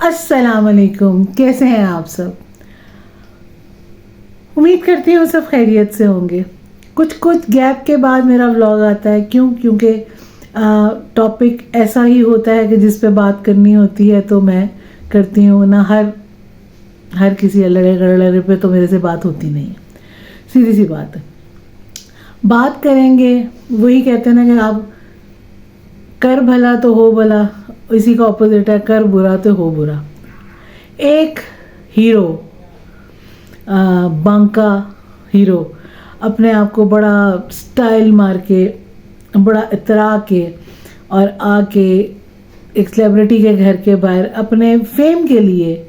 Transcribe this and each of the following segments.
अस्सलाम वालेकुम, कैसे हैं आप सब? उम्मीद करती हूँ सब खैरियत से होंगे। कुछ गैप के बाद मेरा व्लॉग आता है। क्योंकि टॉपिक ऐसा ही होता है कि जिस पे बात करनी होती है तो मैं करती हूँ ना। हर किसी अलग पे तो मेरे से बात होती नहीं है। सीधी सी बात है। बात करेंगे, वही कहते हैं ना कि आप कर भला तो हो भला, इसी का ऑपोजिट है कर बुरा तो हो बुरा। एक हीरो, बांका हीरो, अपने आप को बड़ा स्टाइल मार के, बड़ा इतरा के और आके एक सेलिब्रिटी के घर के बाहर अपने फेम के लिए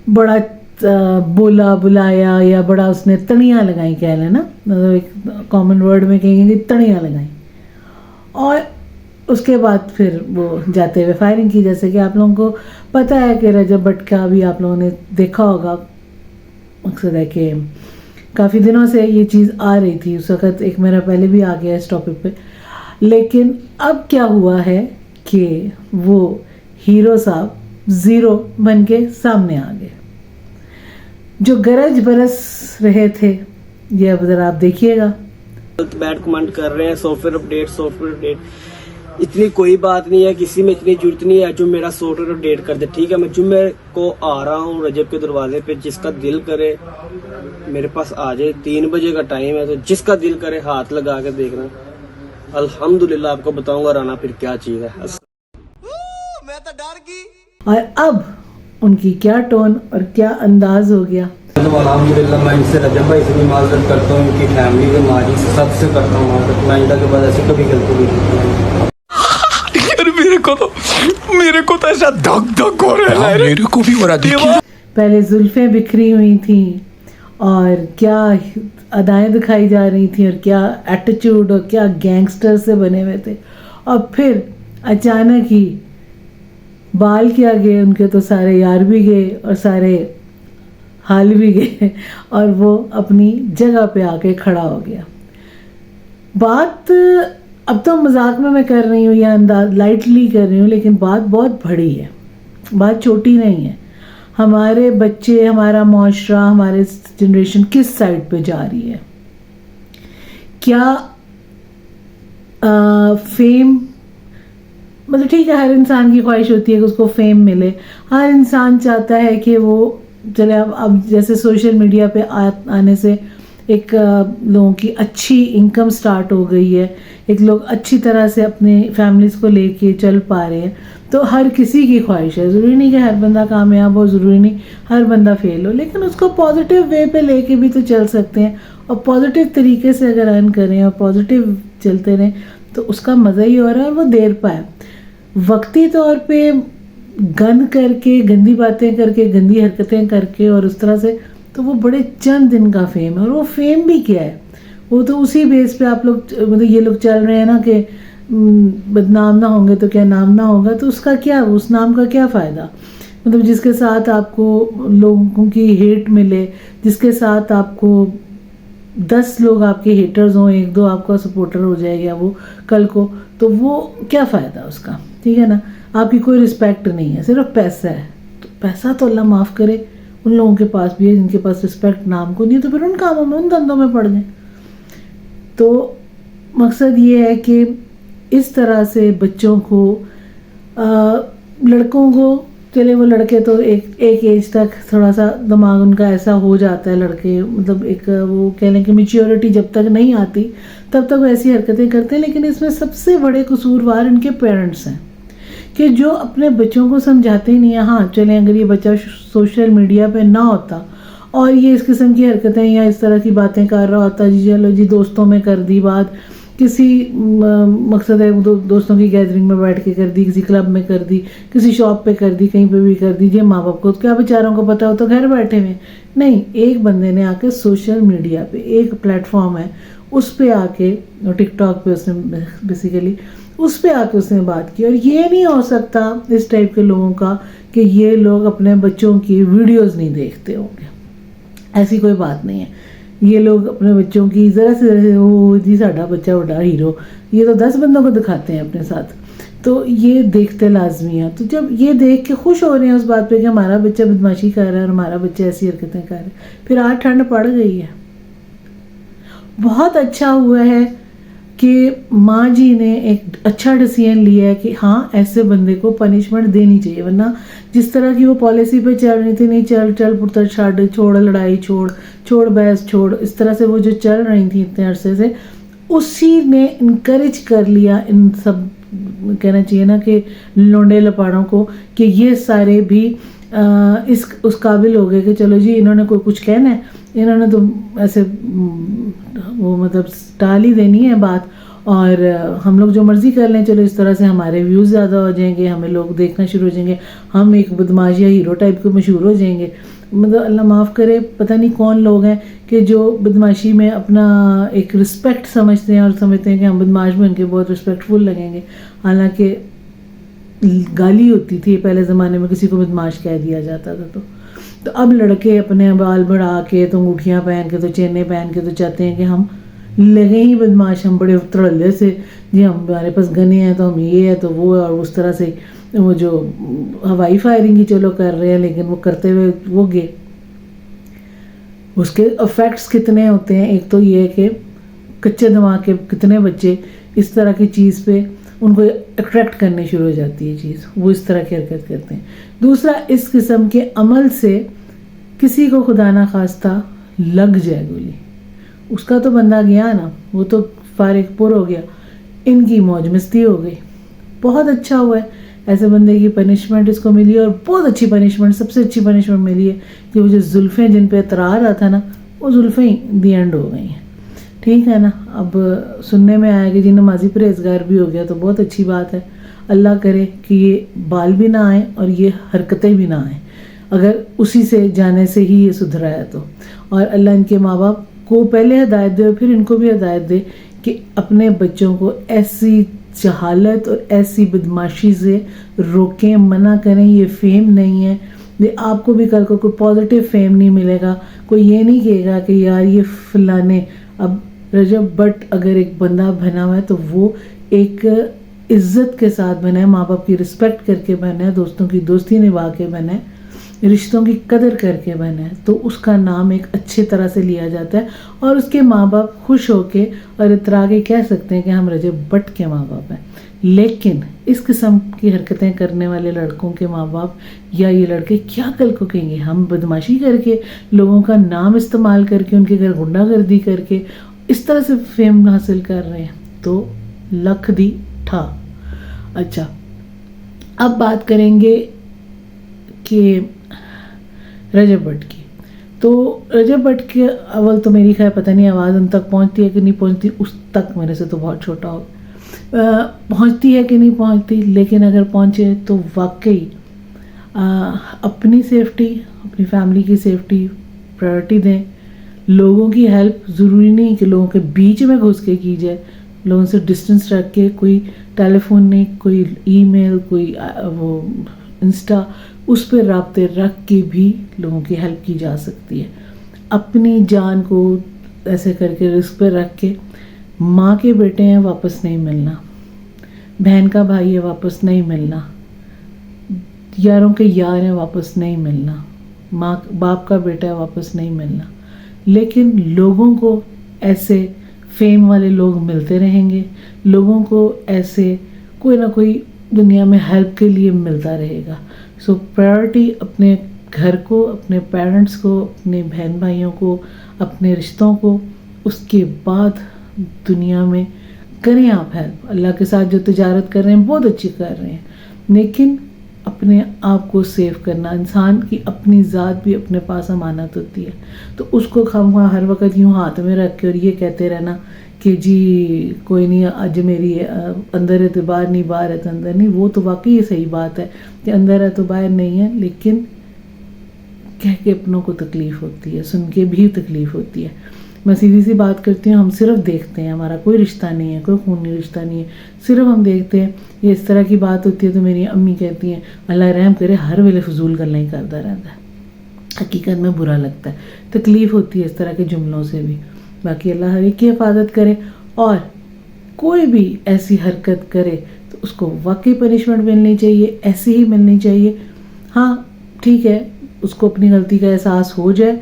बड़ा बोला बुलाया, या बड़ा उसने तड़ियाँ लगाई, कह लेना, मतलब एक कॉमन वर्ड में कहेंगे कि तड़ियाँ लगाई। और उसके बाद फिर वो जाते हुए फायरिंग की। जैसे कि आप लोगों को पता है कि रजब भट्ट का भी आप लोगों ने देखा होगा। मकसद है कि काफ़ी दिनों से ये चीज़ आ रही थी, उस वक़्त एक मेरा पहले भी आ गया इस टॉपिक पे। लेकिन अब क्या हुआ है कि वो हीरो साहब ज़ीरो बन के सामने आ गए। जो गरज बरस रहे थे, ये अब ज़रा आप देखिएगा। बैड कमेंट कर रहे हैं, सॉफ्टवेयर अपडेट, इतनी कोई बात नहीं है, किसी में इतनी जरूरत नहीं है जो मेरा सॉफ्टवेयर अपडेट कर दे। ठीक है, मैं जुम्मे को आ रहा हूँ रजब के दरवाजे पे, जिसका दिल करे मेरे पास आ जाए। 3 बजे का टाइम है, तो जिसका दिल करे हाथ लगा के देखना। अल्हम्दुलिल्लाह आपको बताऊंगा राना फिर क्या चीज है। मैं तो डर गई। और अब उनकी क्या टोन और क्या अंदाज हो गया। तो अल्हम्दुलिल्लाह मैं इनसे रजब भाई से भी माजरत करता हूँ, इनकी फैमिली के माजी से सबसे करता हूँ माजरत। मैं इंदा के बाद ऐसी कभी गलती नहीं की। मेरे को तो ऐसा धक हो रहा है। मेरे को भी हो रहा है। पहले जुल्फें बिखरी हुई थी और क्या अदाएं दिखाई जा रही थी और क्या एटीट्यूड और क्या गैंगस्टर से बने हुए थे। और फिर अचानक ही बाल क्या गए उनके, तो सारे यार भी गए और सारे हाल भी गए और वो अपनी जगह पे आके खड़ा हो गया। बात अब तो मजाक में मैं कर रही हूँ या अंदाज लाइटली कर रही हूँ, लेकिन बात बहुत बड़ी है, बात छोटी नहीं है। हमारे बच्चे, हमारा माशरा, हमारे जनरेशन किस साइड पे जा रही है? क्या फेम, मतलब ठीक है, हर इंसान की ख्वाहिश होती है कि उसको फेम मिले। हर इंसान चाहता है कि वो चले। अब जैसे सोशल मीडिया पे आने से एक लोगों की अच्छी इनकम स्टार्ट हो गई है, एक लोग अच्छी तरह से अपने फैमिलीज को लेके चल पा रहे हैं। तो हर किसी की ख्वाहिश है, ज़रूरी नहीं कि हर बंदा कामयाब हो, ज़रूरी नहीं हर बंदा फेल हो, लेकिन उसको पॉजिटिव वे पे लेके भी तो चल सकते हैं। और पॉजिटिव तरीके से अगर अर्न करें और पॉजिटिव चलते रहें तो उसका मज़ा ही हो रहा है। और वो देर पाए वक्ती तौर पे गंद करके, गंदी बातें करके, गंदी हरकतें करके और उस तरह से, तो वो बड़े चंद दिन का फेम है। और वो फेम भी क्या है, वो तो उसी बेस पे आप लोग, मतलब ये लोग चल रहे हैं ना कि बदनाम ना होंगे तो क्या नाम ना होगा। तो उसका क्या, उस नाम का क्या फ़ायदा? मतलब जिसके साथ आपको लोगों की हेट मिले, जिसके साथ आपको 10 लोग आपके हेटर्स हों, 1-2 आपका सपोर्टर हो जाएगा वो कल को, तो वो क्या फ़ायदा उसका? ठीक है ना, आपकी कोई रिस्पेक्ट नहीं है, सिर्फ पैसा है। तो पैसा तो अल्लाह माफ़ करे उन लोगों के पास भी है जिनके पास रिस्पेक्ट नाम को नहीं है, तो फिर उन कामों में, उन धंधों में पड़ जाए। तो मकसद ये है कि इस तरह से बच्चों को, लड़कों को, चले वो लड़के तो एक एज तक थोड़ा सा दिमाग उनका ऐसा हो जाता है, लड़के मतलब एक वो कह लें कि मैच्योरिटी जब तक नहीं आती तब तक ऐसी हरकतें करते हैं। लेकिन इसमें सबसे बड़े कसूरवार इनके पेरेंट्स हैं कि जो अपने बच्चों को समझाते ही नहीं है। हाँ चलें, अगर ये बच्चा सोशल मीडिया पे ना होता और ये इस किस्म की हरकतें या इस तरह की बातें कर रहा होता, जी चलो जी दोस्तों में कर दी बात, किसी मकसद है दोस्तों की गैदरिंग में बैठ के कर दी, किसी क्लब में कर दी, किसी शॉप पे कर दी, कहीं पे भी कर दी, ये माँ बाप को क्या बेचारों को पता हो, तो घर बैठे हुए। नहीं, एक बंदे ने आके सोशल मीडिया पे, एक प्लेटफॉर्म है उस पे आके, टिकटॉक पे उसने बेसिकली उस पे आके उसने बात की। और ये नहीं हो सकता इस टाइप के लोगों का कि ये लोग अपने बच्चों की वीडियोस नहीं देखते होंगे, ऐसी कोई बात नहीं है। ये लोग अपने बच्चों की ज़रा से, ओ जी साडा बच्चा बड़ा हीरो, ये तो 10 बंदों को दिखाते हैं अपने साथ। تو یہ دیکھتے لازمی ہے. تو جب یہ دیکھ کے خوش ہو رہے ہیں اس بات پہ کہ ہمارا بچہ بدماشی کر رہا ہے اور ہمارا بچہ ایسی حرکتیں کر رہا ہے, پھر آج ٹھنڈ پڑ گئی ہے. بہت اچھا ہوا ہے کہ ماں جی نے ایک اچھا ڈیسیژن لیا ہے کہ ہاں ایسے بندے کو پنشمنٹ دینی چاہیے, ورنہ جس طرح کی وہ پالیسی پہ چل رہی تھی, نہیں چل پڑتا چھاڑ, چھوڑ لڑائی, چھوڑ بحث, چھوڑ, اس طرح سے وہ جو چل رہی تھیں اتنے عرصے سے, اسی نے انکریج کر لیا ان سب, کہنا چاہیے نا کہ لونڈے لپاڑوں کو, کہ یہ سارے بھی اس قابل ہو گئے کہ چلو جی انہوں نے کوئی کچھ کہنا ہے, انہوں نے تو ایسے وہ مطلب ٹال ہی دینی ہے بات, اور ہم لوگ جو مرضی کر لیں, چلو اس طرح سے ہمارے ویوز زیادہ ہو جائیں گے, ہمیں لوگ دیکھنا شروع ہو جائیں گے, ہم ایک بدماش یا ہیرو ٹائپ کے مشہور ہو جائیں گے. مطلب اللہ معاف کرے, پتہ نہیں کون لوگ ہیں کہ جو بدماشی میں اپنا ایک رسپیکٹ سمجھتے ہیں اور سمجھتے ہیں کہ ہم بدماش بن کے بہت رسپیکٹفل لگیں گے, حالانکہ گالی ہوتی تھی پہلے زمانے میں کسی کو بدماش کہہ دیا جاتا تھا. تو اب لڑکے اپنے بال بڑھا کے, تو انگوٹھیاں پہن کے, تو چینیں پہن کے, تو چاہتے ہیں کہ ہم لگے ہی بدماش, ہم بڑے تڑلے سے, جی ہمارے پاس گنے ہیں تو ہم یہ ہے تو وہ ہے, اور اس طرح سے وہ جو ہوائی فائرنگ ہی چلو کر رہے ہیں, لیکن وہ کرتے ہوئے وہ گئے. اس کے افیکٹس کتنے ہوتے ہیں, ایک تو یہ ہے کہ کچے دماغ کے کتنے بچے اس طرح کی چیز پہ ان کو اٹریکٹ کرنے شروع ہو جاتی ہے چیز, وہ اس طرح کی حرکت کرتے ہیں. دوسرا, اس قسم کے عمل سے کسی کو خدا نہ خواستہ لگ جائے گولی, اس کا تو بندہ گیا نا, وہ تو فارغ پر ہو گیا, ان کی موج مستی ہو گئی. بہت اچھا ہوا ہے ایسے بندے کی پنشمنٹ اس کو ملی, اور بہت اچھی پنشمنٹ, سب سے اچھی پنشمنٹ ملی ہے کہ وہ جو زلفیں جن پہ اعتراض رہا تھا نا, وہ زلفیں دی اینڈ ہو گئی ہیں. ٹھیک ہے نا. اب سننے میں آیا کہ جی نمازی پرہیزگار بھی ہو گیا, تو بہت اچھی بات ہے. اللہ کرے کہ یہ بال بھی نہ آئیں اور یہ حرکتیں بھی نہ آئیں, اگر اسی سے جانے سے ہی یہ سدھرا ہے تو. اور اللہ ان کے ماں باپ کو پہلے ہدایت دے اور پھر ان کو بھی ہدایت دے کہ اپنے بچوں کو ایسی جہالت اور ایسی بدماشی سے روکیں, منع کریں. یہ فیم نہیں ہے, یہ آپ کو بھی کل کو کوئی پازیٹیو فیم نہیں ملے گا. کوئی یہ نہیں کہے گا کہ یار یہ فلانے, اب رجب بٹ اگر ایک بندہ بنا ہوا ہے تو وہ ایک عزت کے ساتھ بنا ہے, ماں باپ کی رسپیکٹ کر کے بنا ہے, دوستوں کی دوستی نبھا کے بنا ہے, رشتوں کی قدر کر کے بنا ہے, تو اس کا نام ایک اچھے طرح سے لیا جاتا ہے, اور اس کے ماں باپ خوش ہو کے اور اترا کے کہہ سکتے ہیں کہ ہم رجب بٹ کے ماں باپ ہیں. لیکن اس قسم کی حرکتیں کرنے والے لڑکوں کے ماں باپ یا یہ لڑکے کیا کل کو کہیں گے, ہم بدماشی کر کے, لوگوں کا نام استعمال کر کے, ان کے گھر غنڈہ گردی کر کے اس طرح سے فیم حاصل کر رہے ہیں, تو لکھ دی تھا. اچھا, اب بات کریں گے کہ رجب بٹ کی. تو رجب بٹ کے اول تو میری خیر پتہ نہیں آواز ان تک پہنچتی ہے کہ نہیں پہنچتی, اس تک میرے سے تو بہت چھوٹا ہو, پہنچتی ہے کہ نہیں پہنچتی, لیکن اگر پہنچے تو واقعی اپنی سیفٹی, اپنی فیملی کی سیفٹی پرائرٹی دیں. لوگوں کی ہیلپ ضروری نہیں کہ لوگوں کے بیچ میں گھس کے کی جائے, لوگوں سے ڈسٹنس رکھ کے, کوئی ٹیلی فون نہیں, کوئی ای میل, کوئی وہ انسٹا, اس پہ رابطے رکھ کے بھی لوگوں کی ہیلپ کی جا سکتی ہے. اپنی جان کو ایسے کر کے رسک پہ رکھ کے, ماں کے بیٹے ہیں واپس نہیں ملنا, بہن کا بھائی ہے واپس نہیں ملنا, یاروں کے یار ہیں واپس نہیں ملنا, ماں باپ کا بیٹا ہے واپس نہیں ملنا. لیکن لوگوں کو ایسے فیم والے لوگ ملتے رہیں گے, لوگوں کو ایسے کوئی نہ کوئی دنیا میں ہیلپ کے لیے ملتا رہے گا. سو پرائرٹی اپنے گھر کو, اپنے پیرنٹس کو, اپنے بہن بھائیوں کو, اپنے رشتوں کو, اس کے بعد دنیا میں کریں آپ ہیلپ. اللہ کے ساتھ جو تجارت کر رہے ہیں بہت اچھی کر رہے ہیں, لیکن اپنے آپ کو سیو کرنا. انسان کی اپنی ذات بھی اپنے پاس امانت ہوتی ہے, تو اس کو ہر وقت یوں ہاتھ میں رکھ کے اور یہ کہتے رہنا کہ جی کوئی نہیں, آج میری اندر ہے تو باہر نہیں, باہر ہے تو اندر نہیں. وہ تو واقعی یہ صحیح بات ہے کہ اندر ہے تو باہر نہیں ہے, لیکن کہہ کے اپنوں کو تکلیف ہوتی ہے, سن کے بھی تکلیف ہوتی ہے. میں سیدھی سی بات کرتی ہوں, ہم صرف دیکھتے ہیں, ہمارا کوئی رشتہ نہیں ہے, کوئی خونی رشتہ نہیں ہے, صرف ہم دیکھتے ہیں. یہ اس طرح کی بات ہوتی ہے تو میری امی کہتی ہیں اللہ رحم کرے, ہر ویلے فضول گلاں ہی کرتا رہتا ہے. حقیقت میں برا لگتا ہے, تکلیف ہوتی ہے اس طرح کے جملوں سے بھی. باقی اللہ ہر ایک کی حفاظت کرے, اور کوئی بھی ایسی حرکت کرے تو तो उसको वाकई पनिशमेंट मिलनी चाहिए, ऐसी ही मिलनी चाहिए। हाँ ठीक है, उसको अपनी गलती का एहसास हो जाए,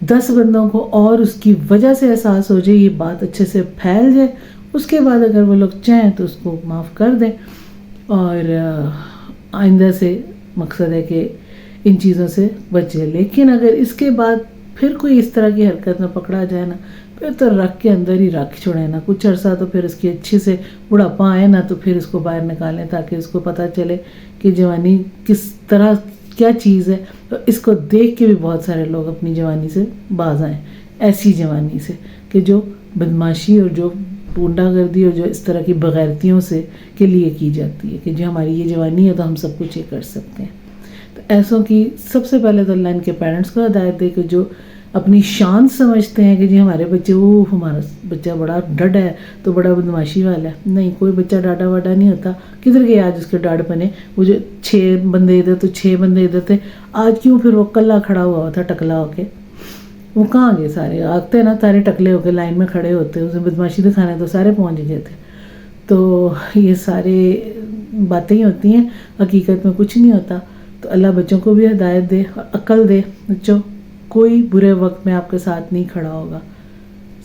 10 बंदों को और उसकी वजह से एहसास हो जाए, ये बात अच्छे से फैल जाए, उसके बाद अगर वो लोग चाहें तो उसको माफ़ कर दें। और आइंदा से मकसद है कि इन चीज़ों से बचे। लेकिन अगर इसके बाद फिर कोई इस तरह की हरकत में पकड़ा जाए ना, फिर तो रख के अंदर ही रख छोड़े ना, कुछ अरसा तो फिर इसकी अच्छे से बुढ़ापा आए ना, तो फिर इसको बाहर निकालें ताकि उसको पता चले कि जवानी किस तरह क्या चीज़ है। तो इसको देख के भी बहुत सारे लोग अपनी जवानी से बाज आएँ, ऐसी जवानी से कि जो बदमाशी और जो गुंडागर्दी और जो इस तरह की बगैरतियों से के लिए की जाती है कि जो हमारी ये जवानी है तो हम सब कुछ ये कर सकते हैं। तो ऐसों की सबसे पहले तो अल्लाह इनके पेरेंट्स को हिदायत दे कि जो अपनी शान समझते हैं कि जी हमारे बच्चे, वो हमारा बच्चा बड़ा डड है तो बड़ा बदमाशी वाला है। नहीं, कोई बच्चा डाडा वाडा नहीं होता। किधर गए आज उसके डाड बने? वो जो 6 बंदे इधर तो 6 बंदे इधर थे, आज क्यों फिर वो कल्ला खड़ा हुआ था टकला होके? वो कहाँ गए सारे? आते ना सारे टकले होके लाइन में खड़े होते, उसे बदमाशी दिखाने तो सारे पहुँच गए थे। तो ये सारे बातें ही होती हैं, हकीकत में कुछ नहीं होता। तो अल्लाह बच्चों को भी हिदायत दे और अक्ल दे। बच्चों, कोई बुरे वक्त में आपके साथ नहीं खड़ा होगा,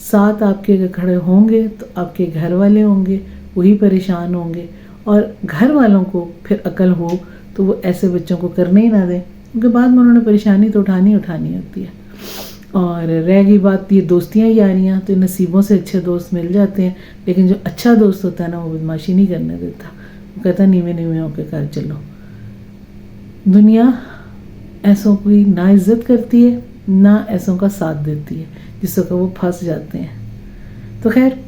साथ आपके अगर खड़े होंगे तो आपके घर वाले होंगे, वही परेशान होंगे। और घर वालों को फिर अक्ल हो तो वो ऐसे बच्चों को करने ही ना दें, क्योंकि बाद में उन्होंने परेशानी तो उठानी होती है। और रह गई बात ये दोस्तियाँ यारियाँ, तो नसीबों से अच्छे दोस्त मिल जाते हैं, लेकिन जो अच्छा दोस्त होता है ना, वो बदमाशी नहीं करने देता। वो कहता नीवे नीवे होकर कर चलो। दुनिया ऐसों की ना इज्जत करती है, ना ऐसों का साथ देती है, जिससे कि वो फंस जाते हैं। तो खैर,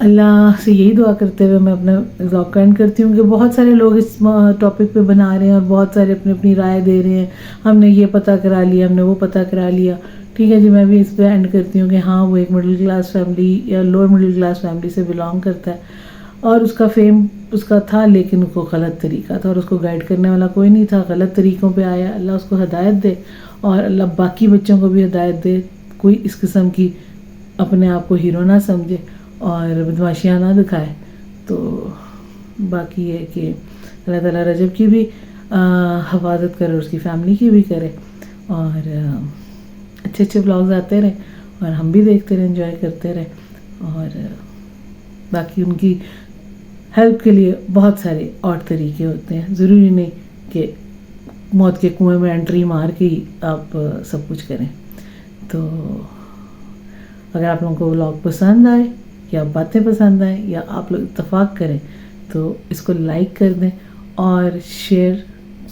अल्लाह से यही दुआ करते हुए मैं अपना व्लॉग का एंड करती हूँ कि बहुत सारे लोग इस टॉपिक पे बना रहे हैं और बहुत सारे अपनी अपनी राय दे रहे हैं। हमने ये पता करा लिया, हमने वो पता करा लिया। ठीक है जी, मैं भी इस पे एंड करती हूँ कि हाँ, वो एक मिडिल क्लास फैमिली या लोअर मिडिल क्लास फैमिली से बिलोंग करता है और उसका फेम उसका था, लेकिन उसको गलत तरीका था और उसको गाइड करने वाला कोई नहीं था, गलत तरीक़ों पे आया। अल्लाह उसको हिदायत दे और अल्लाह बाकी बच्चों को भी हिदायत दे, कोई इस किस्म की अपने आप को हीरो ना समझे और बदमाशियाँ ना दिखाए। तो बाकी है कि अल्लाह ताला रजब की भी हिफाजत करे, उसकी फैमिली की भी करे और अच्छे अच्छे ब्लॉग्स आते रहे और हम भी देखते रहे, एंजॉय करते रहे। और बाकी उनकी हेल्प के लिए बहुत सारे और तरीके होते हैं, ज़रूरी नहीं कि मौत के कुएं में एंट्री मार के ही आप सब कुछ करें। तो अगर आप लोगों को व्लॉग पसंद आए या बातें पसंद आए या आप लोग इत्तेफाक करें तो इसको लाइक कर दें और शेयर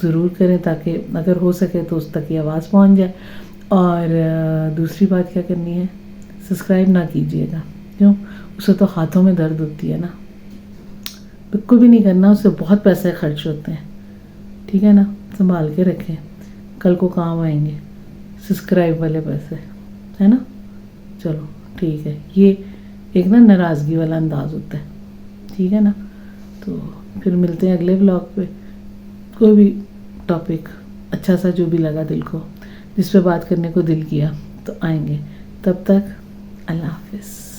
ज़रूर करें, ताकि अगर हो सके तो उस तक ये आवाज़ पहुंच जाए। और दूसरी बात क्या करनी है, सब्सक्राइब ना कीजिएगा, क्यों? उससे तो हाथों में दर्द होती है ना, बिल्कुल भी नहीं करना, उससे बहुत पैसे खर्च होते हैं। ठीक है ना, संभाल के रखें, कल को काम आएंगे सब्सक्राइब वाले पैसे, है ना। चलो ठीक है, ये एक ना नाराज़गी वाला अंदाज़ होता है, ठीक है ना। तो फिर मिलते हैं अगले व्लॉग पे, कोई भी टॉपिक अच्छा सा जो भी लगा दिल को, जिस पे बात करने को दिल किया तो आएंगे। तब तक अल्लाह हाफिज़।